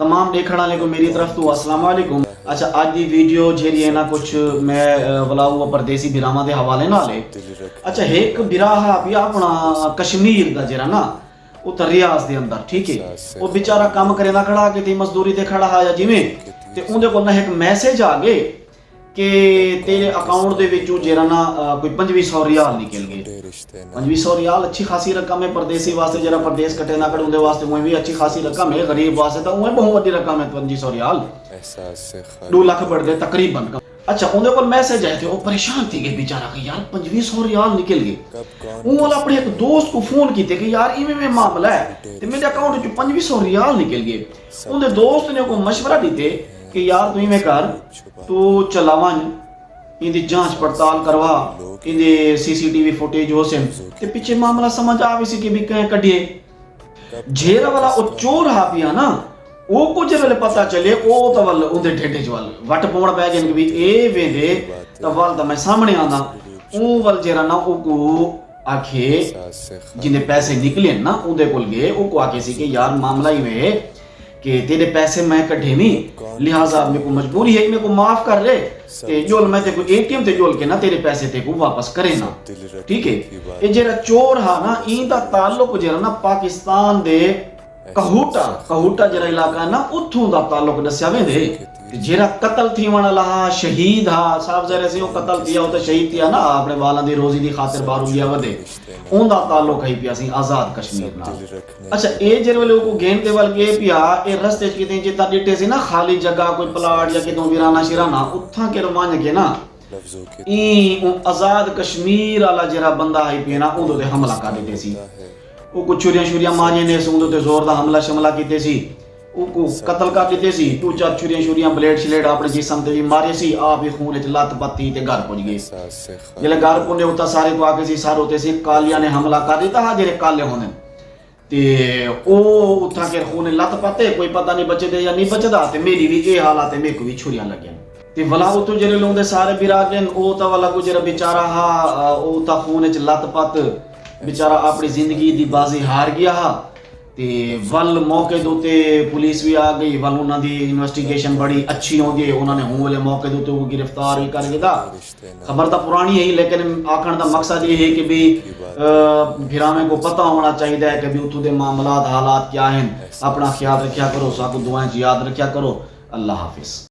तमाम देखने वाले को मेरी तरफ तो अस्सलाम वालेकुम। अच्छा, आज की वीडियो जेरी है ना कुछ मैं वलाऊ परदेसी बिरावां दे हवाले नाल है। अच्छा, एक बिराहा भी अपना कश्मीर दा जेरा ना वो रियाज दे अंदर, ठीक है, वो बेचारा काम करे ना खड़ा कि मजदूरी ते खड़ा है या जिवें ते उहदे कोल ना एक मैसेज आ गए कि तेरे अकाउंट दे विचों जेरा ना कोई 2500 रियाल निकल गए। 2500 रियाल अच्छी खासी रकम है परदेसी वास्ते, जरा परदेस कटे ना कटे उनके वास्ते वो भी अच्छी खासी रकम है। गरीब वास्ते तो वो बहुत बड़ी रकम है 2500 रियाल, 2 लाख बढ़ गए तकरीबन। अच्छा, उनके को मैसेज आए थे, वो परेशान थी गए बेचारा कि यार 2500 रियाल निकल गए। वो वाला अपने एक दोस्त को फोन किए कि यार इवें में मामला है तो मेरे अकाउंट में 2500 रियाल निकल गए। उनके दोस्त ने को मशवरा दीते कि यार तू इवें कर, तू चलावन इनकी जांच पड़ताल करवा, इनके सीसीटीवी फुटेज हो सन ते पीछे मामला समझ आवे सी कि भी कहीं कढिए। जेरा वाला वो चोर हा पिया ना, वो को जरे पता चले ओ तो वल उनदे ढेडे वाल वट पौण पै गए कि भी ए वेंदे तो वल तो मैं सामने आना ओ वल जेरा ना ओ को आखे जिन्हें पैसे निकले ना उनदे कोल गए, ओ को आखे सी कि यार मामला ही वे कि तेरे पैसे मैं कढ़े नहीं, लिहाजा मेरे को मजबूरी है, मेरे को माफ कर ले ते जोल मैं तेको एटीएम ते जोल के ना तेरे पैसे तेको वापस करे ना, ठीक है। ये जेरा चोर हा ना इंदा ताल्लुक जेरा ना पाकिस्तान दे कहूटा जरा इलाका ना उथों दा ताल्लुक दस्या वेंदे। जेरा कत्ल थी वाला हा शहीद हा साहब जरे से वो कत्ल किया तो शहीद किया ना अपने वाला दी रोजी दी खातिर बाहर गया वदे उनदा ताल्लुक है पिया सी आजाद कश्मीर नाल। अच्छा, ए जेरे वाले को गेन के वाल गए पिया ए रस्ते च किते जिता डिटे सी ना खाली जगह कोई प्लाट या कितों वीराना शिराना उथा के रवान के ना ई आजाद कश्मीर वाला जेरा बंदा है पिया ना उदो ते हमला कर दिते सी। वो कुछ छुरियां मारियां ने उदो ते जोरदार हमला शमला कीते सी, उनको कत्ल कर दिते सी। 2-4 छुरियां ब्लेड शलेड अपने जिसम ते भी मारे सी, आप ही खून च लत पत्ती ते घर पहुंच गए। जिले घर पुने उता सारे को आके सी सारे होते सी कालिया ने हमला कर दिता हा जेरे काले होने ते ओ उठा के खून लत पाते कोई पता नहीं बचे दे या नहीं बचदा ते मेरी भी ये हालात है, मेरे को भी छुरियां लगे ते वला उतो जेरे लोंदे सारे बिरागन ओ ता वाला को जेरा बेचारा हा ओ ता खून च लत पत बेचारा अपनी जिंदगी दी बाजी हार गया हा ते वल मौके दोते पुलिस भी आ गई, वल उन्हां दी इन्वेस्टिगेशन बड़ी अच्छी हो गई, उन्होंने हूं वाले मौके दोते वो गिरफ्तार भी कर गया। खबर तो पुरानी है लेकिन आखण का मकसद ये है कि भी फिरामे को पता होना चाहिए कि भी उतो दे मामलात हालात क्या हैं। अपना ख्याल रखा करो, साकू दुआएं याद रखा करो। अल्लाह हाफिज।